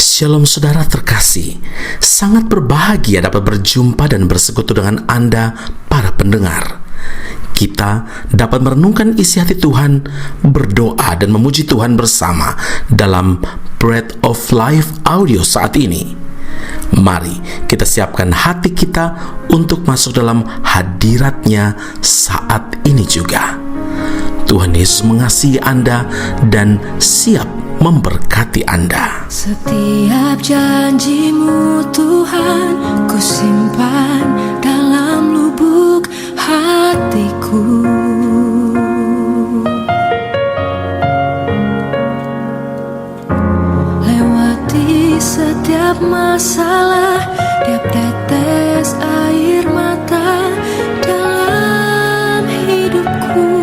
Shalom saudara terkasih, sangat berbahagia dapat berjumpa dan bersekutu dengan Anda para pendengar. Kita dapat merenungkan isi hati Tuhan, berdoa dan memuji Tuhan bersama dalam Bread of Life audio saat ini. Mari kita siapkan hati kita untuk masuk dalam hadirat-Nya saat ini juga. Tuhan Yesus mengasihi Anda dan siap memberkati Anda. Setiap janji-Mu Tuhan, ku simpan dalam lubuk hatiku. Lewati setiap masalah, tiap tetes air mata dalam hidupku.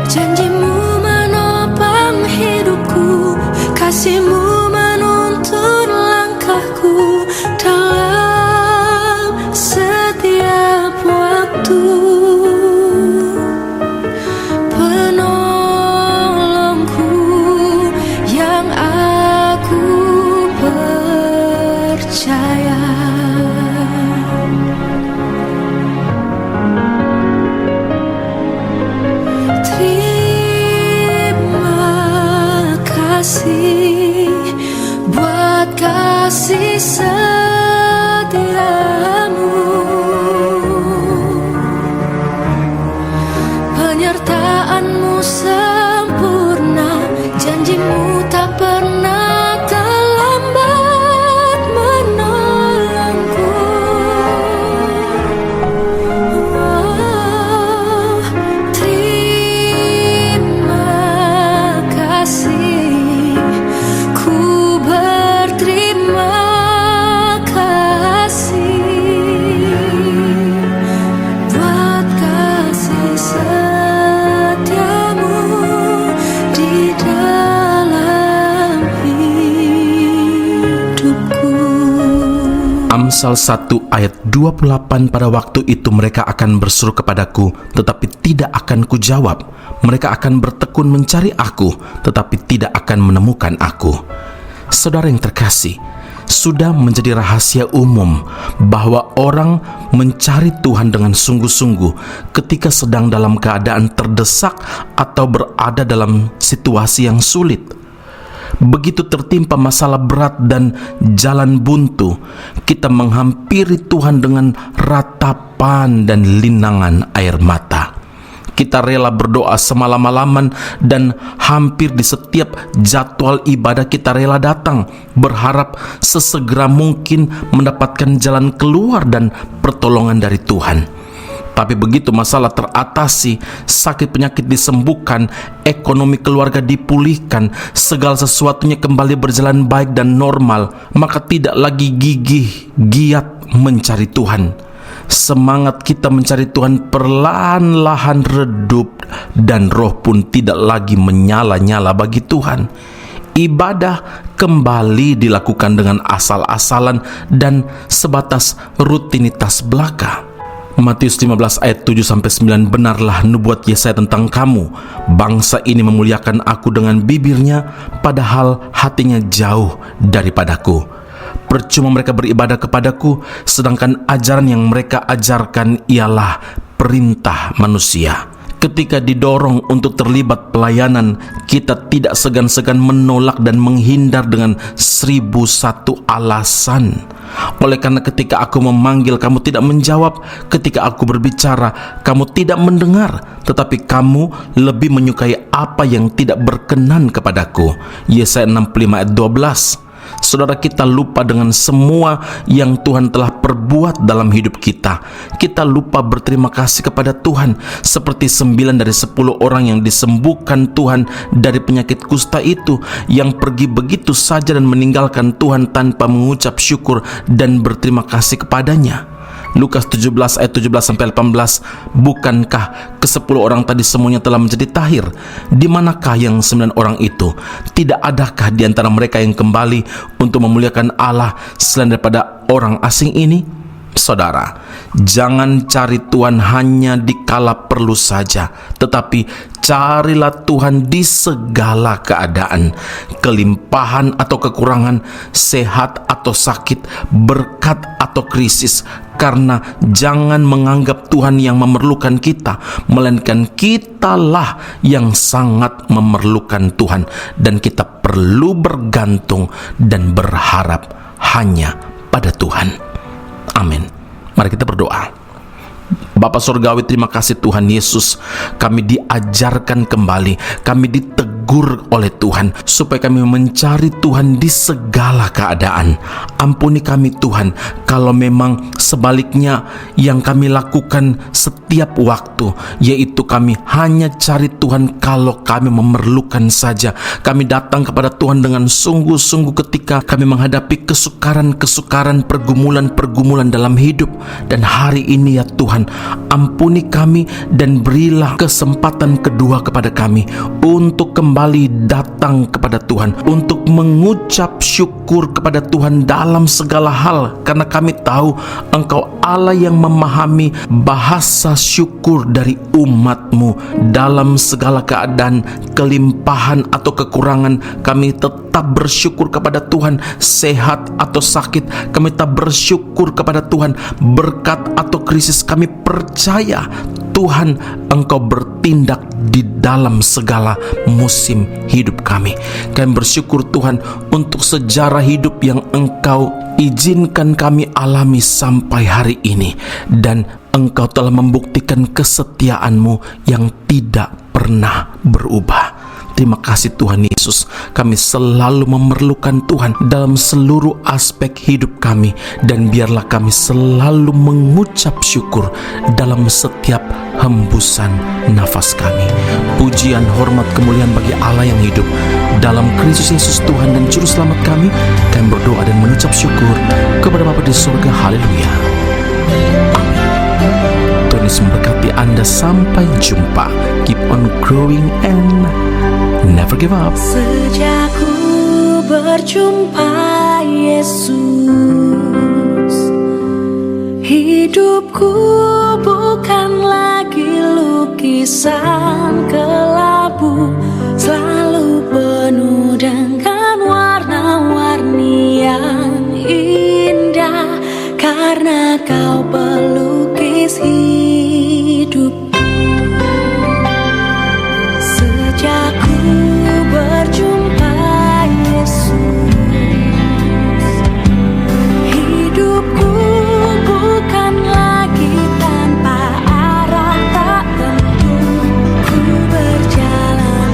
Janji-Mu menopang hidupku, kasih-Mu menuntun langkahku dalam setiap waktu. Penolongku yang aku percaya. Buat kasih setia-Mu, penyertaan-Mu sempurna, janji-Mu tak pernah terlambat menolongku. Terima kasih. Amsal 1 ayat 28, pada waktu itu mereka akan berseru kepadaku, tetapi tidak akan kujawab. Mereka akan bertekun mencari aku, tetapi tidak akan menemukan aku. Saudara yang terkasih, sudah menjadi rahasia umum bahwa orang mencari Tuhan dengan sungguh-sungguh ketika sedang dalam keadaan terdesak atau berada dalam situasi yang sulit. Begitu tertimpa masalah berat dan jalan buntu, kita menghampiri Tuhan dengan ratapan dan linangan air mata. Kita rela berdoa semalam-malaman dan hampir di setiap jadwal ibadah kita rela datang, berharap sesegera mungkin mendapatkan jalan keluar dan pertolongan dari Tuhan. Tapi begitu masalah teratasi, sakit penyakit disembuhkan, ekonomi keluarga dipulihkan, segala sesuatunya kembali berjalan baik dan normal, maka tidak lagi gigih, giat mencari Tuhan. Semangat kita mencari Tuhan perlahan-lahan redup dan roh pun tidak lagi menyala-nyala bagi Tuhan. Ibadah kembali dilakukan dengan asal-asalan dan sebatas rutinitas belaka. Matius 15 ayat 7-9, benarlah nubuat Yesaya tentang kamu, bangsa ini memuliakan aku dengan bibirnya, padahal hatinya jauh daripadaku. Percuma mereka beribadah kepadaku, sedangkan ajaran yang mereka ajarkan ialah perintah manusia. Ketika didorong untuk terlibat pelayanan, kita tidak segan-segan menolak dan menghindar dengan 1001 alasan. Oleh karena ketika aku memanggil, kamu tidak menjawab. Ketika aku berbicara, kamu tidak mendengar. Tetapi kamu lebih menyukai apa yang tidak berkenan kepadaku. Yesaya 65 ayat 12. Saudara, kita lupa dengan semua yang Tuhan telah perbuat dalam hidup kita. Kita lupa berterima kasih kepada Tuhan, seperti 9 dari 10 orang yang disembuhkan Tuhan dari penyakit kusta itu, yang pergi begitu saja dan meninggalkan Tuhan tanpa mengucap syukur dan berterima kasih kepadanya. Lukas 17 ayat 17-18, bukankah ke-10 orang tadi semuanya telah menjadi tahir? Di manakah yang 9 orang itu? Tidak adakah di antara mereka yang kembali untuk memuliakan Allah selain daripada orang asing ini? Saudara, jangan cari Tuhan hanya di kala perlu saja, tetapi carilah Tuhan di segala keadaan, kelimpahan atau kekurangan, sehat atau sakit, berkat atau krisis. Karena jangan menganggap Tuhan yang memerlukan kita, melainkan kitalah yang sangat memerlukan Tuhan, dan kita perlu bergantung dan berharap hanya pada Tuhan. Amin. Mari kita berdoa. Bapa Surgawi, terima kasih Tuhan Yesus, kami diajarkan kembali, kami ditegur oleh Tuhan supaya kami mencari Tuhan di segala keadaan. Ampuni kami Tuhan kalau memang sebaliknya yang kami lakukan setiap waktu, yaitu kami hanya cari Tuhan kalau kami memerlukan saja. Kami datang kepada Tuhan dengan sungguh-sungguh ketika kami menghadapi kesukaran-kesukaran, pergumulan-pergumulan dalam hidup. Dan hari ini ya Tuhan, ampuni kami dan berilah kesempatan kedua kepada kami untuk kembali datang kepada Tuhan, untuk mengucap syukur kepada Tuhan dalam segala hal, karena kami tahu Engkau Allah yang memahami bahasa syukur dari umat-Mu. Dalam segala keadaan, kelimpahan atau kekurangan, kami tetap bersyukur kepada Tuhan. Sehat atau sakit, kami tetap bersyukur kepada Tuhan. Berkat atau krisis, kami percaya Tuhan Engkau bertindak di dalam segala musim hidup kami. Kami bersyukur Tuhan untuk sejarah hidup yang Engkau izinkan kami alami sampai hari ini, dan Engkau telah membuktikan kesetiaan-Mu yang tidak pernah berubah. Terima kasih Tuhan Yesus, kami selalu memerlukan Tuhan dalam seluruh aspek hidup kami, dan biarlah kami selalu mengucap syukur dalam setiap hembusan nafas kami. Pujian, hormat, kemuliaan bagi Allah yang hidup. Dalam Kristus Yesus Tuhan dan Juru Selamat kami berdoa dan mengucap syukur kepada Bapa di surga. Haleluya. Amin. Tuhan Yesus memberkati Anda. Sampai jumpa. Keep on growing and never give up. Sejak ku berjumpa Yesus, hidupku bukan lagi lukisan kelabu, selalu penuh dengan warna-warni yang indah, karena Kau pelukis hidup. Sejak ku berjumpa Yesus, hidupku bukan lagi tanpa arah tak tentu. Ku berjalan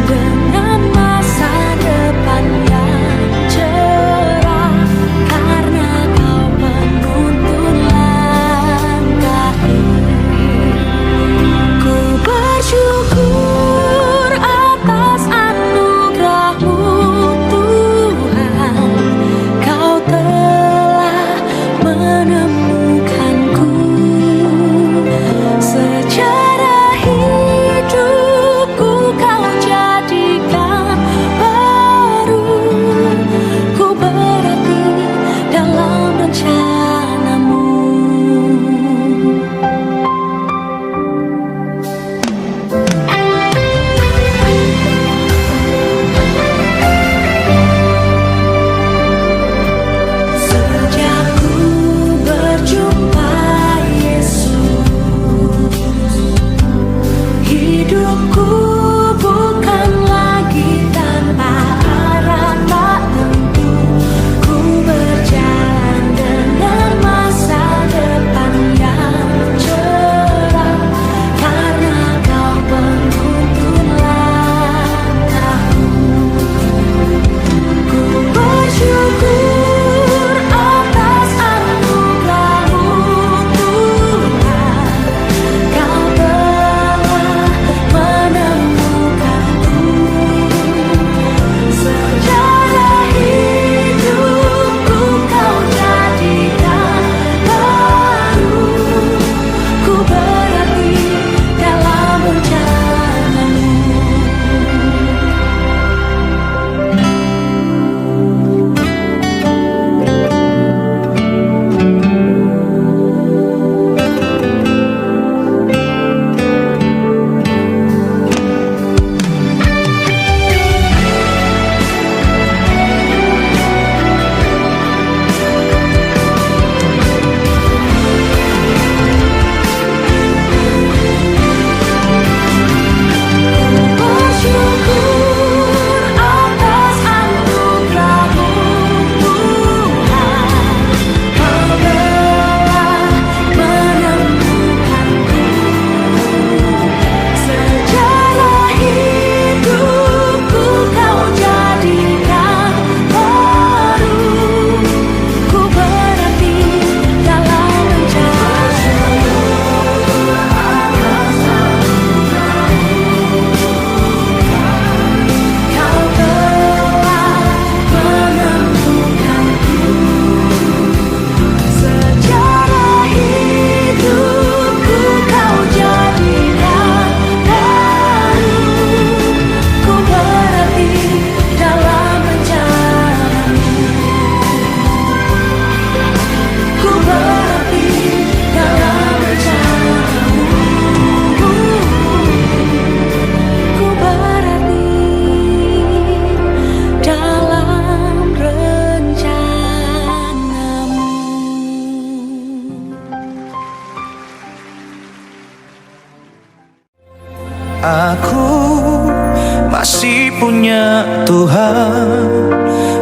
punya Tuhan,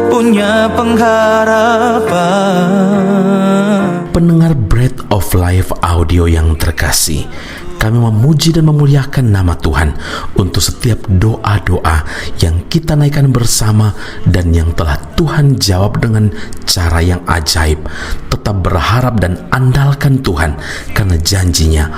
punya pengharapan. Pendengar Bread of Life audio yang terkasih, kami memuji dan memuliakan nama Tuhan untuk setiap doa-doa yang kita naikkan bersama dan yang telah Tuhan jawab dengan cara yang ajaib. Tetap berharap dan andalkan Tuhan, karena janjinya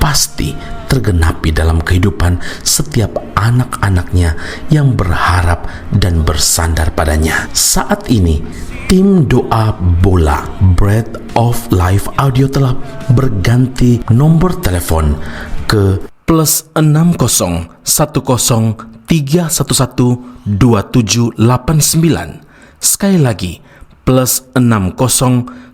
pasti tergenapi dalam kehidupan setiap anak-anaknya yang berharap dan bersandar padanya. Saat ini, tim doa bola Bread of Life audio telah berganti nomor telepon ke +60 10 311 2789. Sekali lagi, +60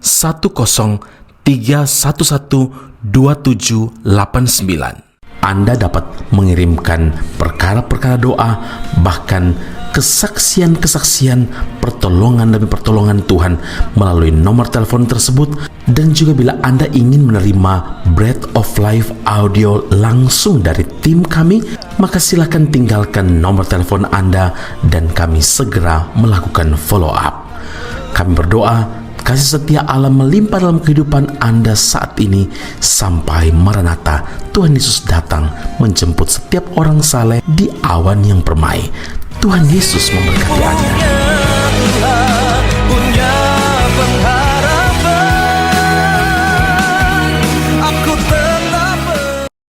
10 311 2789. Anda dapat mengirimkan perkara-perkara doa, bahkan kesaksian-kesaksian, pertolongan demi pertolongan Tuhan melalui nomor telepon tersebut. Dan juga bila Anda ingin menerima Bread of Life audio langsung dari tim kami, maka silakan tinggalkan nomor telepon Anda dan kami segera melakukan follow up. Kami berdoa kasih setia Allah melimpah dalam kehidupan Anda saat ini sampai Maranatha, Tuhan Yesus datang menjemput setiap orang saleh di awan yang permai. Tuhan Yesus memberkati Anda.